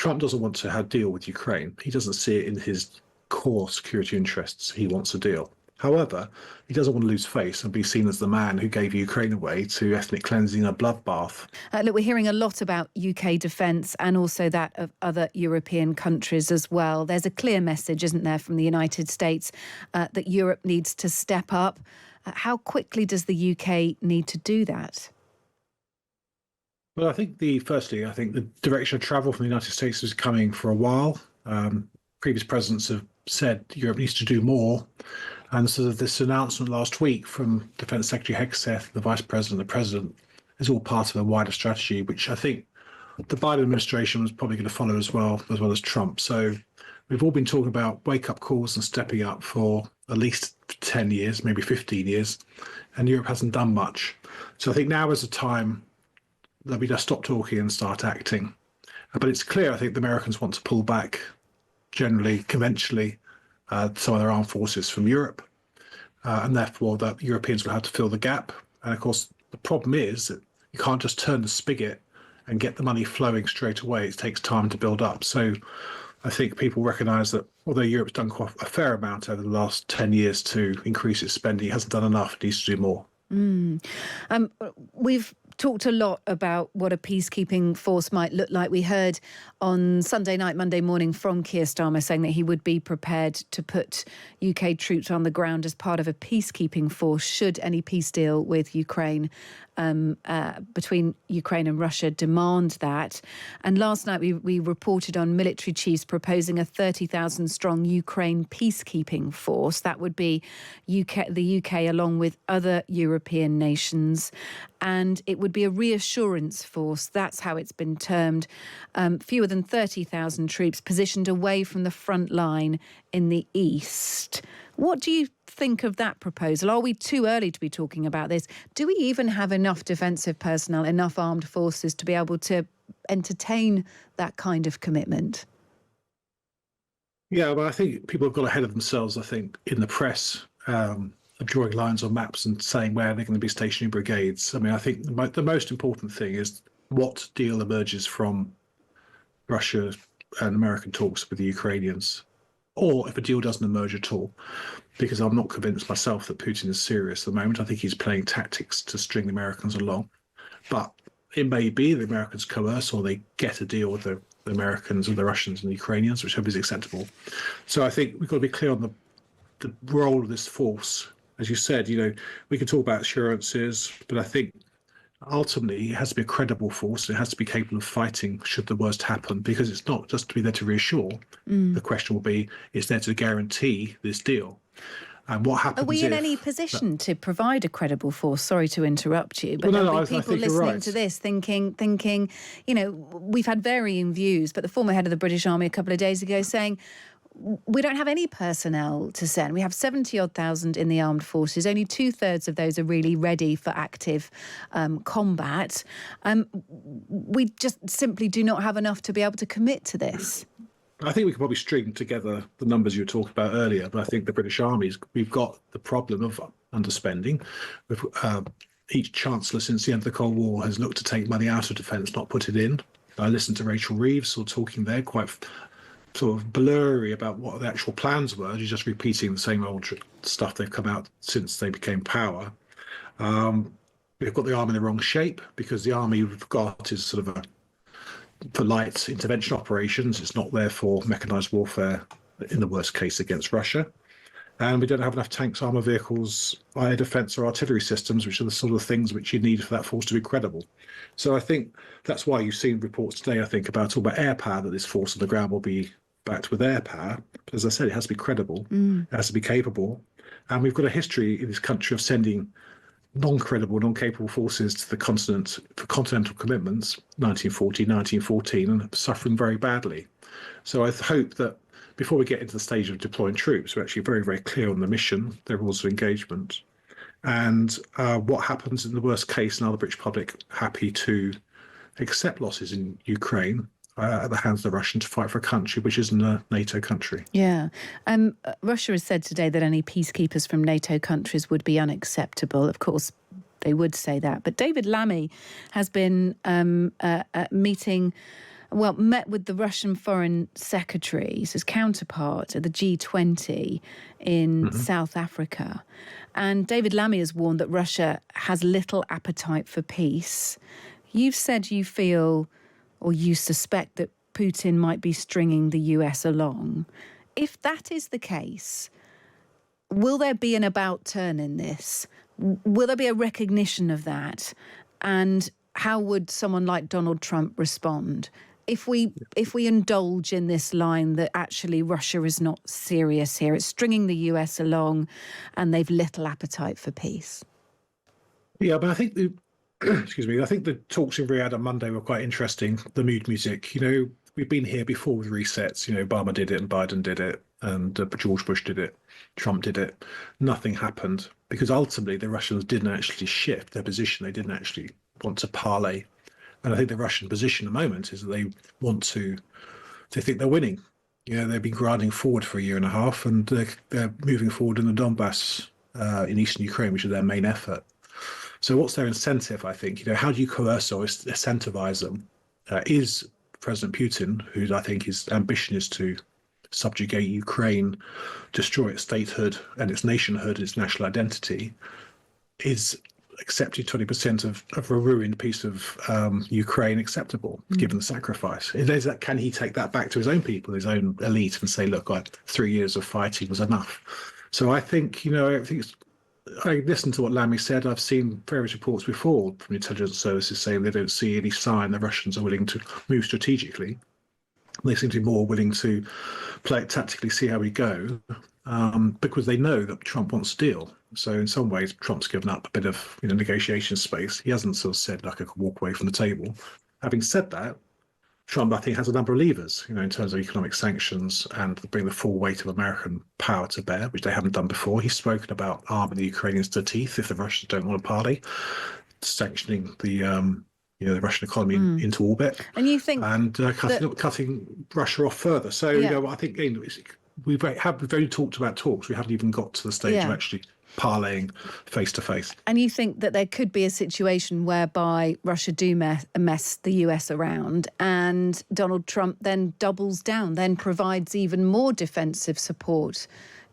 Trump doesn't want to have a deal with Ukraine. He doesn't see it in his core security interests. He wants a deal. However, he doesn't want to lose face and be seen as the man who gave Ukraine away to ethnic cleansing, a bloodbath. Look, we're hearing a lot about UK defence and also that of other European countries as well. There's a clear message, isn't there, from the United States that Europe needs to step up. How quickly does the UK need to do that? Well, I think the direction of travel from the United States is coming for a while. Previous presidents have said Europe needs to do more. And so this announcement last week from Defence Secretary Hegseth, the Vice President, the President, is all part of a wider strategy, which I think the Biden administration was probably going to follow as well as Trump. So we've all been talking about wake-up calls and stepping up for at least 10 years, maybe 15 years, and Europe hasn't done much. So I think now is the time that we just stop talking and start acting. But it's clear, I think, the Americans want to pull back generally, conventionally, some of their armed forces from Europe, and therefore that Europeans will have to fill the gap. And of course, the problem is that you can't just turn the spigot and get the money flowing straight away. It takes time to build up. So I think people recognise that although Europe's done quite a fair amount over the last 10 years to increase its spending, it hasn't done enough. It needs to do more. We've talked a lot about what a peacekeeping force might look like. We heard on Sunday night, Monday morning from Keir Starmer saying that he would be prepared to put UK troops on the ground as part of a peacekeeping force should any peace deal with Ukraine between Ukraine and Russia demand that. And last night we reported on military chiefs proposing a 30,000 strong Ukraine peacekeeping force. That would be the UK along with other European nations. And it would be a reassurance force. That's how it's been termed. Fewer than 30,000 troops positioned away from the front line in the east. What do you think of that proposal? Are we too early to be talking about this? Do we even have enough defensive personnel, enough armed forces to be able to entertain that kind of commitment? Yeah, well, I think people have got ahead of themselves, I think, in the press, drawing lines on maps and saying where they're going to be stationing brigades. I mean, I think the most important thing is what deal emerges from Russia and American talks with the Ukrainians, or if a deal doesn't emerge at all, because I'm not convinced myself that Putin is serious at the moment. I think he's playing tactics to string the Americans along. But it may be the Americans coerce or they get a deal with the Americans or the Russians and the Ukrainians, whichever is acceptable. So I think we've got to be clear on the role of this force. As you said, we can talk about assurances, but I think ultimately it has to be a credible force. It has to be capable of fighting should the worst happen, because it's not just to be there to reassure. The question will be, is there to guarantee this deal? And what happens? Are we in any position to provide a credible force? Sorry to interrupt you, but there'll be people listening to this thinking, we've had varying views, but the former head of the British Army a couple of days ago saying, we don't have any personnel to send. We have 70-odd thousand in the armed forces. Only 2/3 of those are really ready for active combat. We just simply do not have enough to be able to commit to this. I think we could probably string together the numbers you were talking about earlier, but I think the British Army, we've got the problem of underspending. Each chancellor since the end of the Cold War has looked to take money out of defence, not put it in. I listened to Rachel Reeves talking there quite sort of blurry about what the actual plans were. She's just repeating the same old stuff they've come out since they became power. We've got the army in the wrong shape, because the army we've got is sort of for light intervention operations. It's not there for mechanised warfare in the worst case against Russia. And we don't have enough tanks, armour vehicles, air defence or artillery systems, which are the sort of things which you need for that force to be credible. So I think that's why you've seen reports today, I think, about air power, that this force on the ground will be backed with air power. But as I said, it has to be credible, it has to be capable. And we've got a history in this country of sending non-credible, non-capable forces to the continent for continental commitments, 1940, 1914, and suffering very badly. So I hope that before we get into the stage of deploying troops, we're actually very, very clear on the mission, their rules of engagement, and what happens in the worst case, and are the British public happy to accept losses in Ukraine at the hands of the Russians to fight for a country which isn't a NATO country. Yeah. Russia has said today that any peacekeepers from NATO countries would be unacceptable. Of course, they would say that. But David Lammy has been meeting well, met with the Russian Foreign Secretary, his counterpart at the G20 in South Africa. And David Lammy has warned that Russia has little appetite for peace. You've said you feel, or you suspect, that Putin might be stringing the US along. If that is the case, will there be an about turn in this? Will there be a recognition of that? And how would someone like Donald Trump respond if we indulge in this line that actually Russia is not serious here? It's stringing the US along and they've little appetite for peace. Yeah, but I think excuse me, I think the talks in Riyadh on Monday were quite interesting. The mood music, we've been here before with resets. Obama did it and Biden did it and George Bush did it. Trump did it. Nothing happened because ultimately the Russians didn't actually shift their position. They didn't actually want to parley. And I think the Russian position at the moment is that they think they're winning. They've been grinding forward for a year and a half and they're moving forward in the Donbass in eastern Ukraine, which is their main effort. So what's their incentive, I think? How do you coerce or incentivize them? Is President Putin, who I think his ambition is to subjugate Ukraine, destroy its statehood and its nationhood, its national identity, is accepting 20% of a ruined piece of Ukraine acceptable, given the sacrifice? Can he take that back to his own people, his own elite, and say, look, 3 years of fighting was enough? So I think, I listened to what Lammy said. I've seen various reports before from intelligence services saying they don't see any sign the Russians are willing to move strategically. They seem to be more willing to play it tactically, see how we go, because they know that Trump wants a deal. So in some ways, Trump's given up a bit of negotiation space. He hasn't sort of said, like, I could walk away from the table. Having said that, Trump, I think, has a number of levers, in terms of economic sanctions and bring the full weight of American power to bear, which they haven't done before. He's spoken about arming the Ukrainians to the teeth if the Russians don't want to parley, sanctioning the Russian economy into orbit, and you think cutting Russia off further. So I think we've only talked about talks. We haven't even got to the stage of actually parleying face to face. And you think that there could be a situation whereby Russia do mess the US around and Donald Trump then doubles down, then provides even more defensive support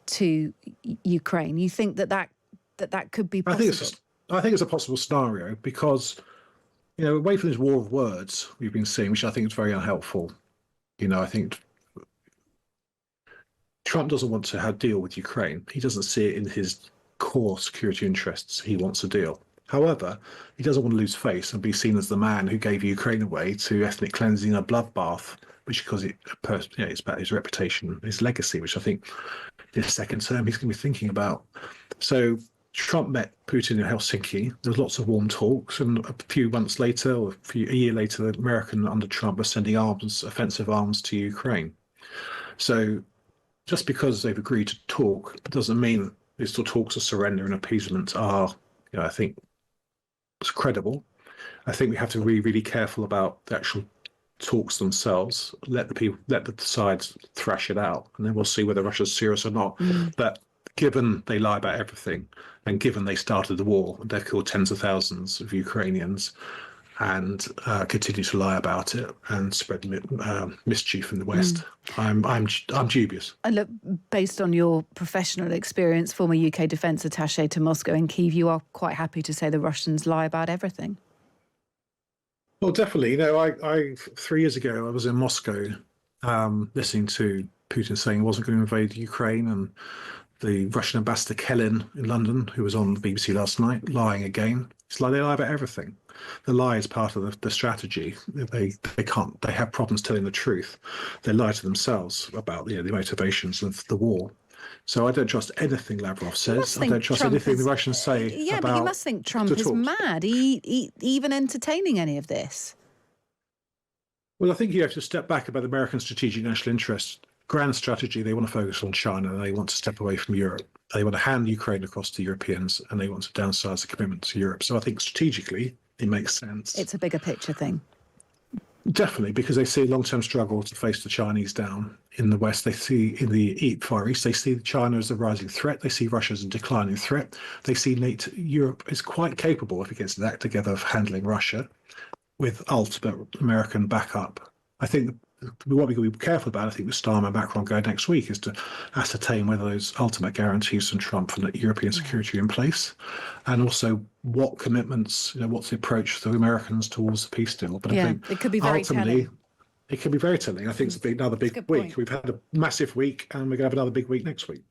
to Ukraine? You think that could be possible? I think it's a possible scenario because, away from this war of words we've been seeing, which I think is very unhelpful. I think Trump doesn't want to have a deal with Ukraine. He doesn't see it in his core security interests. He wants a deal. However, he doesn't want to lose face and be seen as the man who gave Ukraine away to ethnic cleansing, a bloodbath, which because it's about his reputation, his legacy, which I think this second term he's going to be thinking about. So Trump met Putin in Helsinki. There was lots of warm talks, and a few months later, or a year later, the American under Trump were sending offensive arms to Ukraine. So just because they've agreed to talk, it doesn't mean these talks of surrender and appeasement are, I think, it's credible. I think we have to be really, really careful about the actual talks themselves. Let the sides thrash it out, and then we'll see whether Russia's serious or not. But given they lie about everything, and given they started the war, they've killed tens of thousands of Ukrainians, and continue to lie about it and spread mischief in the West. I'm dubious. And look, based on your professional experience, former UK Defence Attaché to Moscow and Kyiv, you are quite happy to say the Russians lie about everything. Well, definitely. I 3 years ago I was in Moscow, listening to Putin saying he wasn't going to invade Ukraine, and the Russian ambassador Kellin in London, who was on the BBC last night, lying again. It's like they lie about everything. The lie is part of the strategy. They have problems telling the truth. They lie to themselves about the motivations of the war. So I don't trust anything Lavrov says. I don't trust anything the Russians say. Yeah, but you must think Trump is mad, even entertaining any of this. Well, I think you have to step back about American strategic national interests. Grand strategy, they want to focus on China. They want to step away from Europe. They want to hand Ukraine across to Europeans, and they want to downsize the commitment to Europe. So I think strategically, it makes sense. It's a bigger picture thing. Definitely, because they see a long-term struggle to face the Chinese down. In the West, they see in the Far East, they see China as a rising threat. They see Russia as a declining threat. They see Europe is quite capable, if it gets that together, of handling Russia with ultimate American backup I think what we've got to be careful about, I think, with Starmer and Macron going next week, is to ascertain whether those ultimate guarantees from Trump for European security are in place, and also what commitments, what's the approach of the Americans towards the peace deal. But I think it could be very ultimately, telling. it could be very telling. I think it's another big good week. point. We've had a massive week, and we're going to have another big week next week.